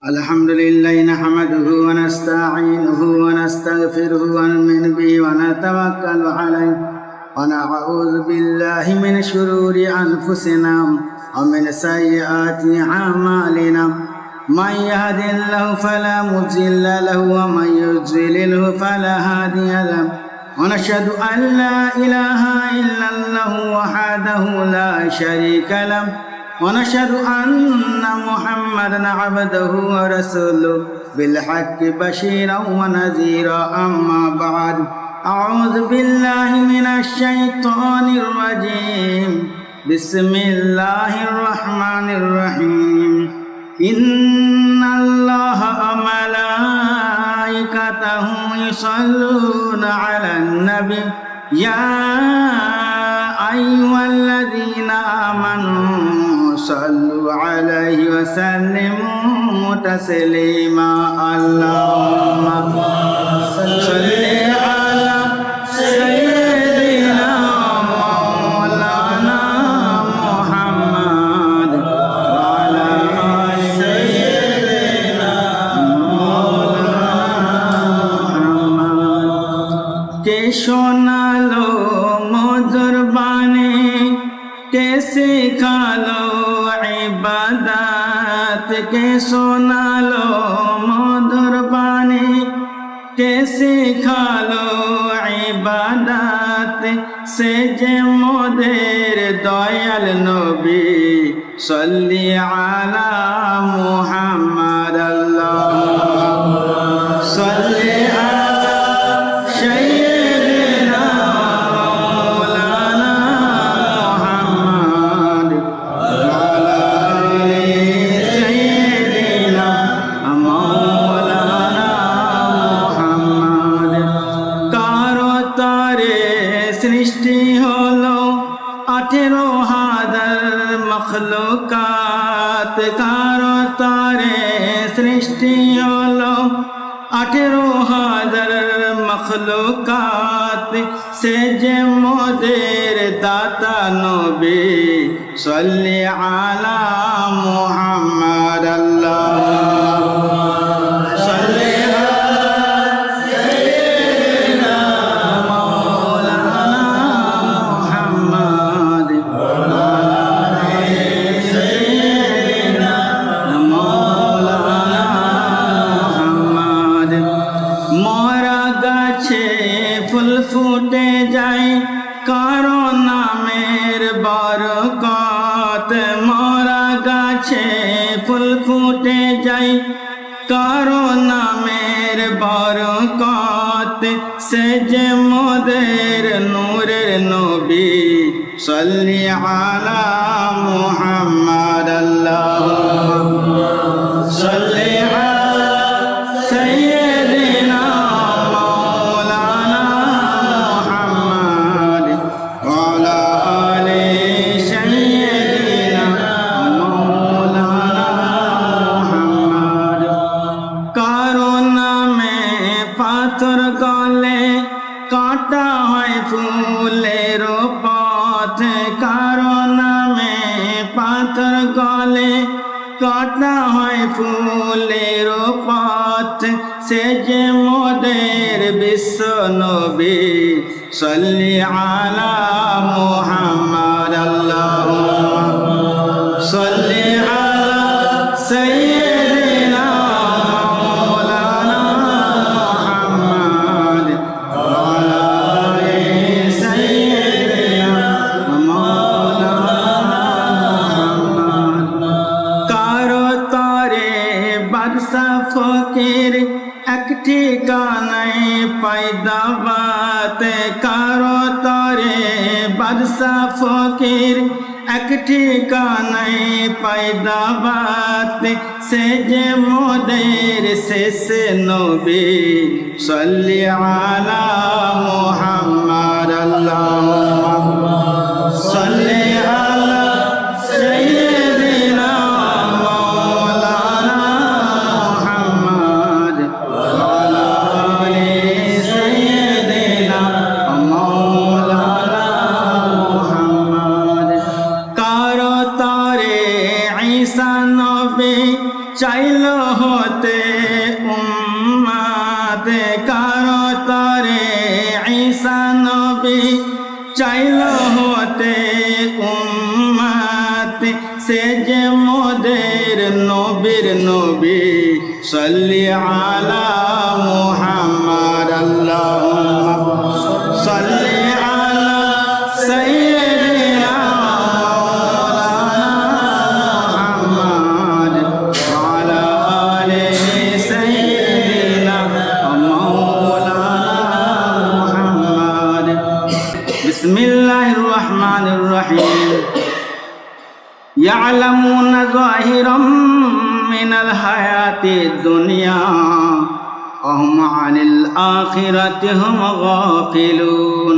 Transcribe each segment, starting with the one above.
الحمد لله نحمده ونستعينه ونستغفره ونؤمن به ونتوكل عليه ونعوذ بالله من شرور أنفسنا ومن سيئات أعمالنا من يهد الله فلا مضل له ومن يضلل فلا هادي له ونشهد أن لا إله إلا الله وحده لا شريك له ونشهد أن محمدا عبده ورسوله بالحق بشيرا ونذيرا أما بعد أعوذ بالله من الشيطان الرجيم بسم الله الرحمن الرحيم إن الله وملائكته يصلون على النبي يا أيها الذين آمنوا صلوا عليه وسلموا تسليما اللهم صل على سيدنا مولانا محمد وعلى سيدنا مولانا محمد কে শোনালো মধুর বাণী কে শিখালো ইবাদত কে শোনালো মধুর বাণী কে শিখালো ইবাদত সে যে মোদের দয়াল নবী সাল্লি আলা মুহাম্মদ আল্লাহুম্মা সাল্লি আলা সাইয়্যিদিনা মাওলানা মুহাম্মদ ওয়া আলা আলি সাইয়্যিদিনা মাওলানা মুহাম্মদ কারো তারে সৃষ্টি হলো 18,000 মখলুকাত কারো তারে সৃষ্টি হলো 18,000 মখলুকাত সে যে মোদের দাতা নবী সাল্লি আলা মুহাম্মদ আল্লাহুম্মা সাল্লি ফুটে যায় কারো নামের বরকত মরা গাছে ফুল ফুটে যায় কারো নামের বরকত সে যে মোদের নূরের নবী সাল্লি আলা মুহাম্মদ আল্লাহুম্মা সাল্লি আলা সাইয়্যিদিনা পাথর গলে কাটা হয় ফুলের পথ কারো নামে পাথর গলে কাটা হয় ফুলের পথ সে যে মোদের বিশ্ব নবী সাল্লি আলা মুহাম্মদ আল্লাহুম্মা সাল্লি আলা সাইয়্যিদিনা ফকির এক ঠিকানায় পায়দাবাত কারো তরে বাদশা ফকির এক ঠিকানায় পায়দাবাত সে যে মোদের শেষ নবী সাল্লি আলা মুহাম্মদ আল্লাহুম্মা সাল্লি আলা সাইয়্যিদিনা ঈসা নবী চাইল হতে উম্মাতে কারো তরে ঈসা নবী চাইল হতে উম্মাতে সে যে মোদের নবীর নবী সাল্লি আলা মুহাম্মদ আল্লাহুম্মা সাল্লি আলা সাইয়্যিদিনা মুহাম্মদ ওয়া আলা আলি সাইয়্যিদিনা মাওলানা মুহাম্মদ বিসমিল্লাহির রহমানির রহিম ইয়ালামুনা যাহিরাম মিনাল হায়াতিদ দুনিয়া وهم عن الآخرة هم غافلون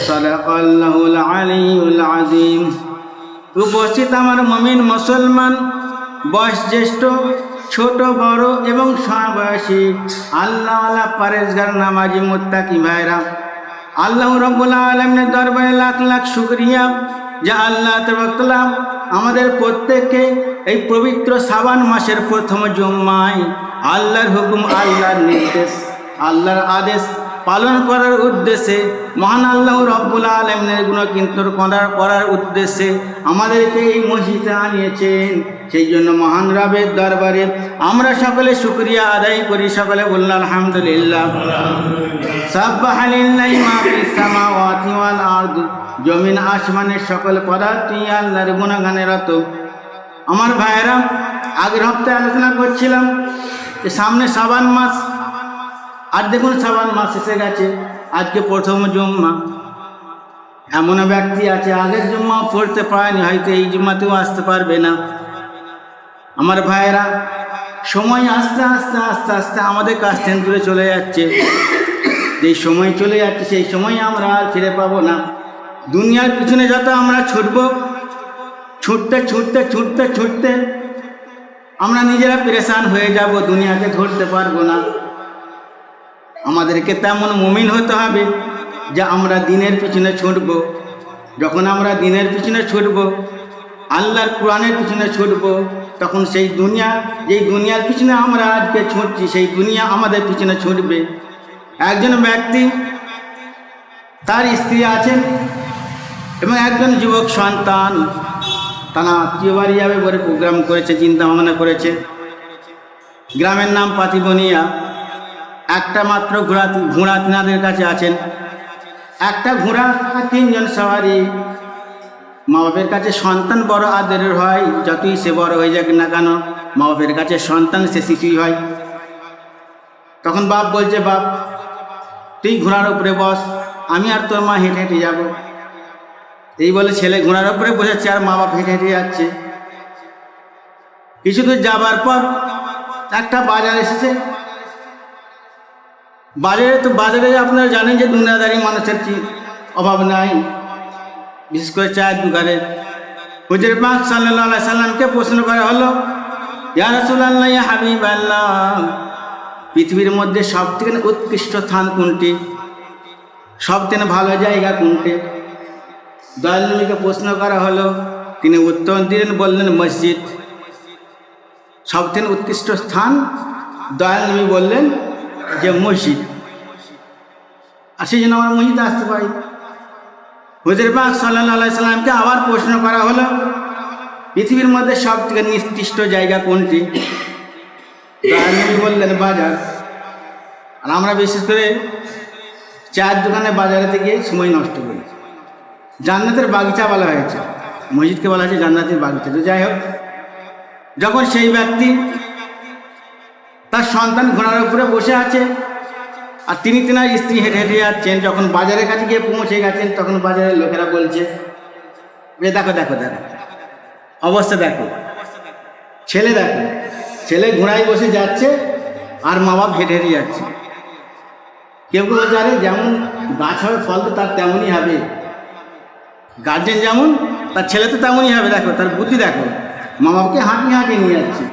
صدق الله العلي العظيم উপস্থিত আমার মুমিন মুসলমান বয়স জ্যেষ্ঠ ছোট বড় এবং সমবয়সী আল্লাহওয়ালা পরেজগার নামাজি মুত্তাকি ভাইরা আল্লাহ রাব্বুল আলামিনের দরবারে লাখ লাখ শুকরিয়া যে আল্লাহ তাআলা আমাদের প্রত্যেককে এই পবিত্র শাবান মাসের প্রথম জুম্মায় আল্লাহর হুকুম আল্লাহর নির্দেশ আল্লাহর আদেশ পালন করার উদ্দেশ্যে মহান আল্লাহ রাব্বুল আলামিনের গুণকীর্তন করার উদ্দেশ্যে আমাদেরকে এই মসজিদে আনিয়েছেন। সেই জন্য মহান রবের দরবারে আমরা সকলে শুকরিয়া আদায় করি। সকলে বলুন আলহামদুলিল্লাহ। সাব্বাহা লিল্লাহি মা ফিস সামাওয়াতি ওয়াল আরদ জমিন আসমানের সকল পদার্থই আল্লাহর গুণগানে রত। আমার ভাইয়েরা, আগের হপ্তাহে আলোচনা করছিলাম যে সামনে শাবান মাস, আর দেখুন শাবান মাস এসে গেছে, আজকে প্রথম জুম্মা। এমন ব্যক্তি আছে আগের জুম্মাও পড়তে পারেনি, হয়তো এই জুম্মাতেও আসতে পারবে না। আমার ভাইয়েরা, সময় আস্তে আস্তে আস্তে আস্তে আমাদের কাছ থেকে দূরে চলে যাচ্ছে। যেই সময় চলে যাচ্ছে সেই সময় আমরা আর ফিরে পাবো না। দুনিয়ার পিছনে যত আমরা ছুটব, ছুটতে ছুটতে ছুটতে ছুটতে আমরা নিজেরা পেরেশান হয়ে যাব, দুনিয়াকে ধরতে পারবো না। আমাদেরকে তেমন মুমিন হতে হবে যে আমরা দিনের পিছনে ছুটব। যখন আমরা দিনের পিছনে ছুটব, আল্লাহর কোরআনের পিছনে ছুটব, তখন সেই দুনিয়া, যেই দুনিয়ার পিছনে আমরা আজকে ছুটছি, সেই দুনিয়া আমাদের পিছনে ছুটবে। একজন ব্যক্তি, তার স্ত্রী আছেন এবং একজন যুবক সন্তান, তারা আত্মীয় বাড়ি যাবে বলে প্রোগ্রাম করেছে, চিন্তা ভাবনা করেছে। গ্রামের নাম পাতিবনিয়া। একটা মাত্র ঘোড়া তিনাদের কাছে আছেন। একটা ঘোড়া আর 3 জন সওয়ারি। মা বাপের কাছে সন্তান বড় আদরের হয়, যতই সে বড় হয়ে যাক না কেন, মা বাপের কাছে সন্তান সে শিশুই হয়। তখন বাপ বলছে, বাপ তুই ঘোড়ার উপরে বস, আমি আর তোর মা হেঁটে হেঁটে যাব। এই বলে ছেলে ঘোড়ার উপরে বসেছে আর মা বাপ হেঁটে হেঁটে যাচ্ছে। কিছু দূর যাবার পর একটা বাজার এসেছে। বাজারে আপনারা জানেন যে দুনিয়াদারি মানুষের অভাব নাই, বিশেষ করে চায়ের দোকানে। হুজুর পাক সাল্লাল্লাহু আলাইহি সাল্লামকে প্রশ্ন করা হলো, ইয়া রাসূলুল্লাহ, ইয়া হাবিবাল্লাহ, পৃথিবীর মধ্যে সবথেকে উৎকৃষ্ট স্থান কোনটি, সবথেকে ভালো জায়গা কোনটি? দয়াল নবীকে প্রশ্ন করা হলো, তিনি উত্তর দিলেন, বললেন মসজিদ। সবথেকে উৎকৃষ্ট স্থান দয়াল নবী বললেন যে মসজিদ। আর সেই জন্য আমরা মসজিদে আসতে পারি। হুজুর পাক সাল্লাল্লাহু আলাইহি সাল্লামকে আবার প্রশ্ন করা হলো, পৃথিবীর মধ্যে সবথেকে নিকৃষ্ট জায়গা কোনটি? দয়াল নবী বললেন বাজার। আর আমরা বিশেষ করে চায়ের দোকানে বাজারেতে গিয়ে সময় নষ্ট করি। জান্নাতের বাগিচা বলা হয়েছে, মসজিদকে বলা হয়েছে জান্নাতের বাগিচা। তো যাই হোক, যখন সেই ব্যক্তি তার সন্তান ঘোড়ার উপরে বসে আছে আর তিনি তেনার স্ত্রী হেঁটে হেঁটে যাচ্ছেন, যখন বাজারের কাছে গিয়ে পৌঁছে গেছেন, তখন বাজারের লোকেরা বলছে, দেখো দেখো দেখো অবস্থা দেখো, দেখো ছেলে ঘোড়ায় বসে যাচ্ছে আর মা বাপ হেঁটে হেঁটে যাচ্ছে। কেউ কেউ বলছে, আরে যেমন গাছ হবে ফল তো তার তেমনই হবে, গার্জেন যেমন তার ছেলে তো তেমনই হবে। দেখো তার বুদ্ধি, দেখো মা বাপকে হাঁটিয়ে হাঁটিয়ে নিয়ে যাচ্ছে।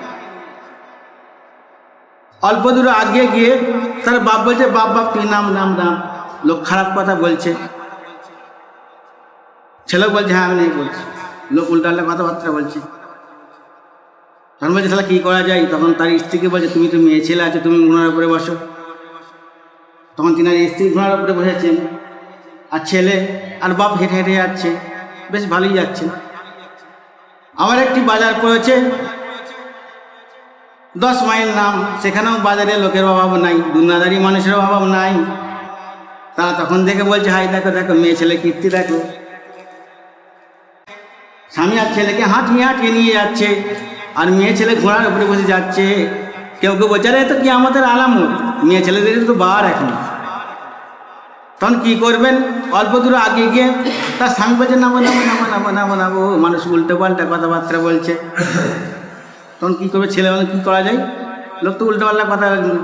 অল্প দূর আগে গিয়ে তার বাপ বলছে, বাপ বাপ তুই নাম নাম নাম, লোক খারাপ কথা বলছে। ছেলে বলছে, হ্যাঁ আমি নেই বলছি। লোক উল্টাল্লা কথাবার্তা বলছে। তখন বলছে তাহলে কী করা যায়? তখন তার স্ত্রীকে বলছে তুমি তো মেয়ে ছেলে আছে, তুমি ঘোড়ার উপরে বসো। তখন তিনার স্ত্রী ঘোড়ার উপরে বসেছেন, আর ছেলে আর বাপ হেঁটে হেঁটে যাচ্ছে, বেশ ভালোই যাচ্ছে। আবার একটি বাজার পড়েছে 10 মাইল নাম, সেখানেও বাজারে লোকের অভাব নাই, দুনিয়াদারি মানুষের অভাব নাই। তারা তখন দেখে বলছে হাই দেখো দেখো মেয়ে ছেলে কীর্তি দেখো। স্বামী আর ছেলেকে হাঁটিয়ে হাঁটিয়ে নিয়ে যাচ্ছে, আর মেয়ে ছেলে ঘোড়ার উপরে বসে যাচ্ছে। কেউ কেউ বলছে আরে তো কি আমাদের আলামত, মেয়ে ছেলেদের তো বার এখন। তখন কী করবেন? অল্প দূর আগে গিয়ে তার স্বামী বলছে নামো নামো নামো নামো নামো নামো, মানুষ উল্টো পাল্টা কথাবার্তা বলছে। তখন কী করবে ছেলে? মানে কী করা যায়? লোক তো উল্টো পাল্টা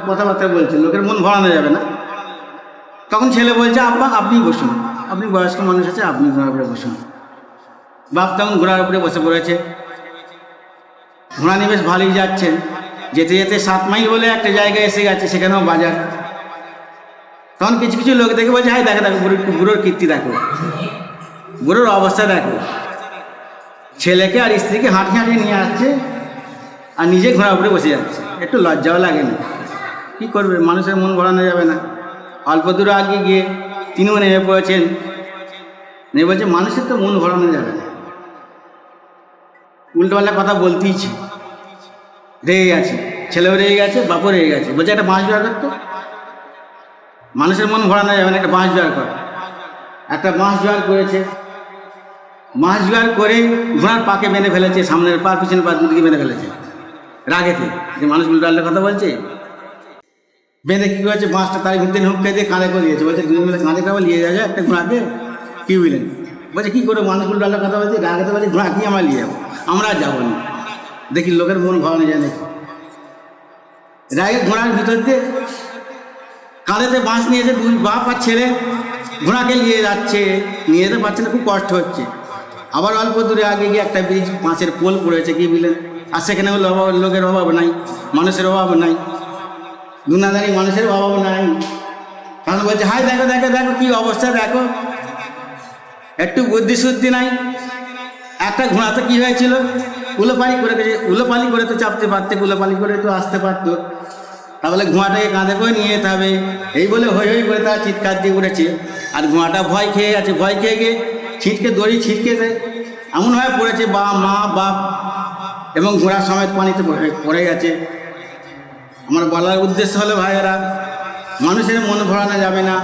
কথাবার্তা বলছে, লোকের মন ভরানো যাবে না। তখন ছেলে বলছে আব্বা আপনি বসুন, আপনি বয়স্ক মানুষ আছে, আপনি ঘোড়ার উপরে বসুন। বাপ তখন ঘোড়ার উপরে বসে পড়েছে। ঘোড়া নিয়ে বেশ ভালোই যাচ্ছেন। যেতে যেতে 7 মাইল বলে একটা জায়গায় এসে গেছে, সেখানেও বাজার। তখন কিছু কিছু লোক দেখে বলছে হাই দেখো দেখো বুড়োর কীর্তি দেখো, বুড়োর অবস্থা দেখো। ছেলেকে আর স্ত্রীকে হাঁটিয়ে হাঁটিয়ে নিয়ে আসছে, আর নিজে ঘোড়ার উপরে বসে যাচ্ছে। একটু লজ্জাও লাগে না? কী করবে, মানুষের মন ভরানো যাবে না। অল্প দূর আগে গিয়ে তিনিও নেমে পড়েছেন। নেমে বলছে মানুষের তো মন ভরানো যাবে না, উল্টোপাল্টা কথা বলতেইছে। রেগে গেছে, ছেলেও রেগে গেছে, বাপও রেগে গেছে। বলছে একটা বাঁশ জোগাড় করতো, মানুষের মন ভরানো যাবে না, একটা বাঁশ জোগাড় কর। একটা বাঁশ জোগাড় করেছে। বাঁশ জোগাড় করে ঘোড়ার পাকে বেঁধে ফেলেছে, সামনের পা পিছনের পা দুদিকে বেঁধে ফেলেছে রাগেতে, যে মানুষ উল্টোপাল্টা কথা বলছে। বেঁধে কী করেছে, বাঁশটা তার ভিতরে হুঁকে দিয়ে কাঁধে করে দিয়েছে। বলছে দুজন মিলে কাঁধে করে নিয়ে যাবে একটা ঘোড়াকে। কী বুঝলেন? বলছে কী করে, মানুষ উল্টোপাল্টা কথা বলছে, রাগেতে বলছে ঘোড়া কি আমরা নিয়ে যাবো, আমরা আর যাবো না। দেখি লোকের মন ভরানো যায় নাকি। রাগে ঘোড়ার ভিতর দিয়ে কাঁধেতে বাঁশ নিয়েছে, 2 বাপ আর ছেলে ঘোড়াকে নিয়ে যাচ্ছে। নিয়ে যেতে পারছে না, খুব কষ্ট হচ্ছে। আবার অল্প দূরে আগে গিয়ে একটা ব্রিজ, বাঁশের পোল পড়েছে, কি বুঝলেন? আর সেখানে লোকের অভাব নাই, মানুষের অভাব নাই, দুনিয়াদারি মানুষের অভাব নাই। কারণ বলছে হাই দেখো দেখো দেখো কী অবস্থা দেখো, একটু বুদ্ধি শুদ্ধি নাই। একটা ঘোড়াতে কী হয়েছিল, উলোপালি করে গেছে, উলোপালি করে তো চাপতে পারতে, উলোপালি করে তো আসতে পারতো। তাহলে ঘোড়াটাকে কাঁধে করে নিয়ে যেতে হবে, এই বলে হই হই করে তারা চিৎকার দিয়ে উঠেছে। আর ঘোড়াটা ভয় খেয়ে গেছে, ভয় খেয়ে গিয়ে দড়ি ছিটকে এমনভাবে পড়েছে, মা বাপ এবং ঘোড়া সমেত পানিতে পড়ে গেছে। আমার বলার উদ্দেশ্য হলো ভাইয়েরা, মানুষের মন ভরানো যাবে না,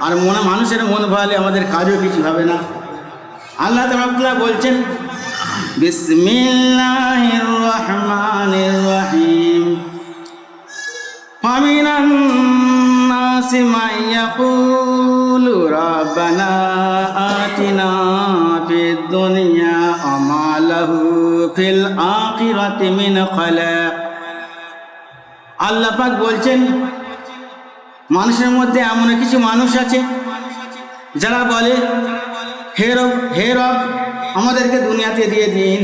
আর মানুষের মন ভরালে আমাদের কাজও কিছু হবে না। আল্লাহ তাআলা বলছেন বিসমিল্লাহির রহমানির রহিম, ফামিনান নাসি মান ইয়াকুলু রাব্বানা আতিনা ফিদ দুনিয়া ওয়া মা লাহু ফিল আখিরাতি মিন খালাক। আল্লাহ পাক বলছেন মানুষের মধ্যে এমন কিছু মানুষ আছে যারা বলে হে রব আমাদেরকে দুনিয়াতে দিয়ে দিন।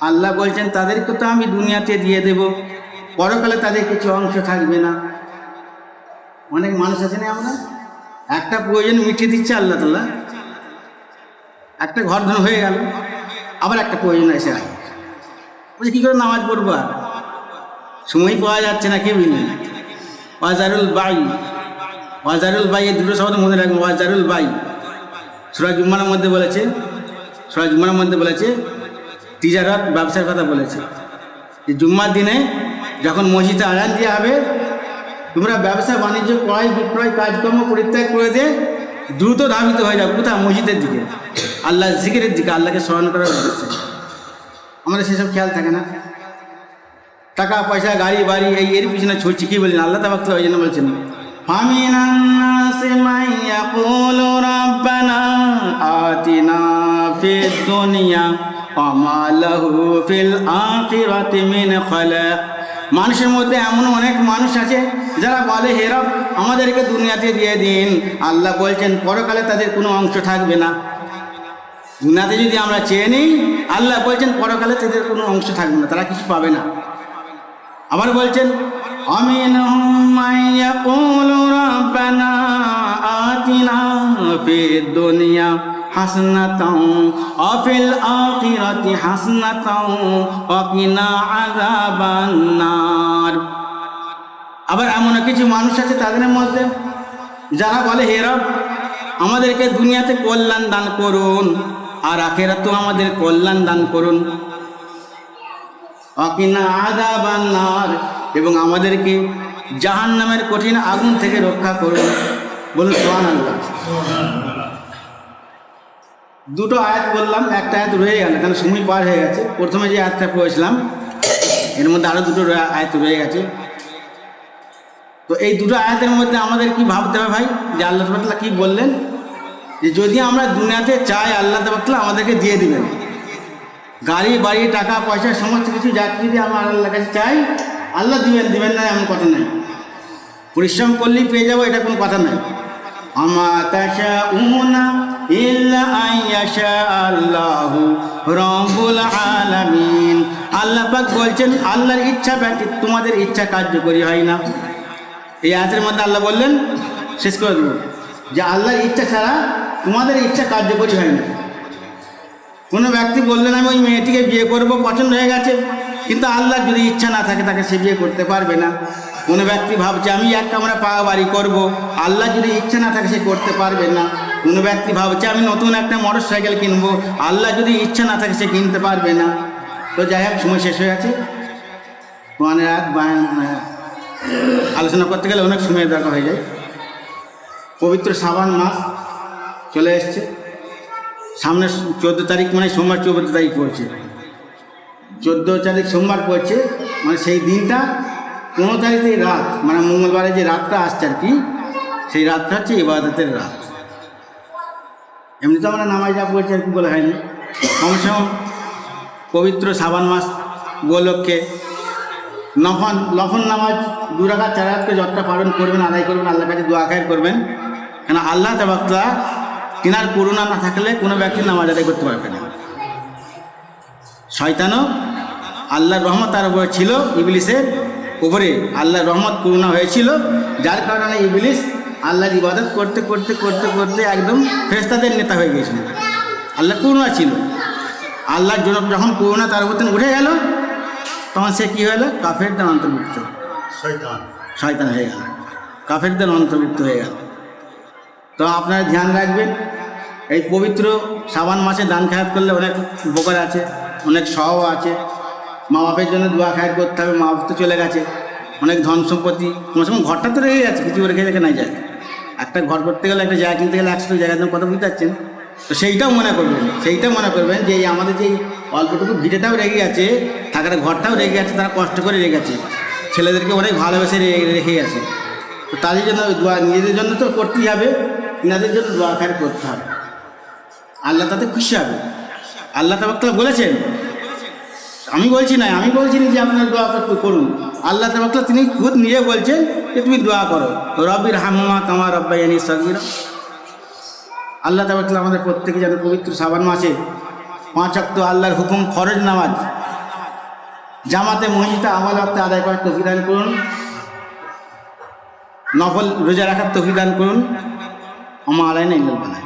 আল্লাহ বলছেন তাদেরকে তো আমি দুনিয়াতে দিয়ে দেব, পরকালে তাদের কিছু অংশ থাকবে না। অনেক মানুষ আছে না, আমরা একটা প্রয়োজন মিটিয়ে দিচ্ছে আল্লাহ তাআলা, একটা ঘর ধন হয়ে গেল, আবার একটা প্রয়োজন এসে আয়, বলছে কী করে নামাজ পড়বো, আর সময় পাওয়া যাচ্ছে না। কি বুঝলেন? ওয়াজারুল বাই, এই দুটো শব্দ মনে রাখবেন। ওয়াজারুল বাই সূরা জুমার মধ্যে বলেছে, তিজারত ব্যবসার কথা বলেছে, যে জুম্মার দিনে যখন মসজিদে আযান দেওয়া হবে, তোমরা ব্যবসা বাণিজ্য ক্রয় বিক্রয় কাজকর্ম পরিত্যাগ করে দিয়ে দ্রুত ধাবিত হয়ে যাও কোথায়? মসজিদের দিকে, আল্লাহ জিকিরের দিকে, আল্লাহকে স্মরণ করার উদ্দেশ্যে। আমাদের সেসব খেয়াল থাকে না, টাকা পয়সা গাড়ি বাড়ি এর পিছনে ছুটছি। কি বললেন আল্লাহ তাআলা? ওই জন্য বলছেন ফামিনান নাসি মান ইয়াকুলু রাব্বানা আতিনা ফিদ দুনিয়া ওয়া মা লাহু ফিল আখিরাতি মিন খালাক। মানুষের মধ্যে এমন অনেক মানুষ আছে যারা বলে হে রব আমাদেরকে দুনিয়াতে দিয়ে দিন। আল্লাহ বলছেন পরকালে তাদের কোনো অংশ থাকবে না। দুনিয়াতে যদি আমরা চেয়ে নিই, আল্লাহ বলছেন পরকালে তাদের কোনো অংশ থাকবে না, তারা কিছু পাবে না। আবার বলছেন আমিনহুম মান ইয়াকুলু রাব্বানা আতিনা ফিদ দুনিয়া হাসনাতাও ওয়া ফিল আখিরাতি হাসনাতাও ওয়া কিনা আযাবান নার। আবার এমন কিছু মানুষ আছে তাদের মধ্যে যারা বলে, হে রব, আমাদেরকে দুনিয়াতে কল্যাণ দান করুন আর আখিরাতেও আমাদের কল্যাণ দান করুন। ওয়া কিনা আযাবান নার, এবং আমাদেরকে জাহান্নামের কঠিন আগুন থেকে রক্ষা করুন। বলুন সুবহানাল্লাহ। দুটো আয়াত বললাম, একটা আয়াত রয়ে গেল কারণ সময় পার হয়ে গেছে। প্রথমে যে আয়াতটা পড়েছিলাম এর মধ্যে আরও দুটো আয়াত রয়ে গেছে। তো এই দুটো আয়াতের মধ্যে আমাদের কি ভাবতে হবে ভাই, যে আল্লাহ তাআলা কি বললেন, যে যদি আমরা দুনিয়াতে চাই আল্লাহ তাআলা আমাদেরকে দিয়ে দিবেন। গাড়ি বাড়ি টাকা পয়সা সমস্ত কিছু যা যদি আমরা আল্লাহর কাছে চাই আল্লাহ দিবেন না এমন কথা নাই। পরিশ্রম করলেই পেয়ে যাবো এটা কোনো কথা নাই। আমা তাশাউনা ইল্লা আইয়াশা আল্লাহু রাব্বুল আলামিন। আল্লাহ পাক বলছেন আল্লাহর ইচ্ছা ব্যতীত তোমাদের ইচ্ছা কার্যকরী হয় না। এই আয়াতের মধ্যে আল্লাহ বললেন, শেষ করে দেব, যে আল্লাহর ইচ্ছা ছাড়া তোমাদের ইচ্ছা কার্যকরী হয় না। কোনো ব্যক্তি বললেন আমি ওই মেয়েটিকে বিয়ে করব, পছন্দ হয়ে গেছে, কিন্তু আল্লাহর যদি ইচ্ছা না থাকে তাকে সে বিয়ে করতে পারবে না। কোনো ব্যক্তি ভাবছে আমি এক কামরা পাকা বাড়ি করব, আল্লাহ যদি ইচ্ছা না থাকে সে করতে পারবে না। কোনো ব্যক্তি ভাবছে আমি নতুন একটা মোটর সাইকেল কিনবো, আল্লাহ যদি ইচ্ছা না থাকে সে কিনতে পারবে না। তো যাই হোক, সময় শেষ হয়ে গেছে। মানে আলোচনা করতে গেলে অনেক সময় দরকার হয়ে যায়। পবিত্র শ্রাবণ মাস চলে এসছে, সামনে 14 তারিখ মানে সোমবার 14 তারিখ পড়ছে, 14 তারিখ সোমবার পড়ছে, মানে সেই দিনটা 15 তারিখের রাত, মানে মঙ্গলবারে যে রাতটা আসছে আর কি, সেই রাতটা হচ্ছে ইবাদতের রাত। এমনি তো আমরা নামাজ যা পড়ছি আর কি বলা হয়নি, কমসে কম পবিত্র শ্রাবণ মাস উপলক্ষে নফল নামাজ 2 রাকাত 4 রাকাতকে যতটা পালন করবেন, আদায় করবেন, আল্লাহর কাছে দোয়া খায়ের করবেন। কেন আল্লাহ তাআলা তিনার করুণা না থাকলে কোনো ব্যক্তি নামাজ আদায় করতে পারবে না। শয়তানও আল্লাহর রহমত তার উপরে ছিল, ইবলিসের উপরে আল্লাহর রহমত করুণা হয়েছিল, যার কারণে ইবলিস আল্লাহর ইবাদত করতে করতে করতে করতে একদম ফেরেশতাদের নেতা হয়ে গিয়েছিল। আল্লাহর করুণা ছিল, আল্লাহর জন্য যখন করুণা তার উপর উঠে গেল তখন সে কী হলো, কাফেরদের অন্তর্ভুক্ত, শয়তান হয়ে গেল, কাফেরদের অন্তর্ভুক্ত হয়ে গেল। তো আপনারা ধ্যান রাখবেন, এই পবিত্র শ্রাবণ মাসে দান খায়াত করলে অনেক উপকার আছে, অনেক সহও আছে। মা বাপের জন্য দোয়া খায়াত করতে হবে, মা বাপ তো চলে গেছে, অনেক ধন সম্পত্তি, কোনো সময় ঘরটা তো রেখে গেছে, কিছু রেখে রেখে নাই যায়। একটা ঘর করতে গেলে, একটা জায়গা কিনতে গেলে 100 জায়গার দাম কত বুঝতে পারছেন। তো সেইটাও মনে করবেন যে এই আমাদের যেই অল্পটুকু ভিটেটাও রেখে গেছে, থাকার ঘরটাও রেখে গেছে, তারা কষ্ট করে রেখে গেছে, ছেলেদেরকে অনেক ভালোবেসে রেখে গেছে। তো তাদের জন্য দোয়া, নিজেদের জন্য তো করতেই হবে, ইনাদের জন্য দোয়া খায়ের করতে হবে, আল্লাহ তাতে খুশি হবে। আল্লাহ তাআলা বলেছেন, আমি বলছি না যে আপনার দোয়া করুন, আল্লাহ তাআলা তিনি খুদ নিজে বলছেন যে তুমি দোয়া করো, রব্বিরহামহুমা কামা রাব্বায়ানি সগীরা। আল্লাহ তাআলা আমাদের প্রত্যেকে যেন পবিত্র শ্রাবণ মাসে 5 ওয়াক্ত আল্লাহর হুকুম ফরজ নামাজ জামাতে মসজিদে আমল ওয়াক্তে আদায় করার তৌফিক দান করুন, নফল রোজা রাখার তৌফিক দান করুন। আমা আলাইনা ইল্লাল বালাগ।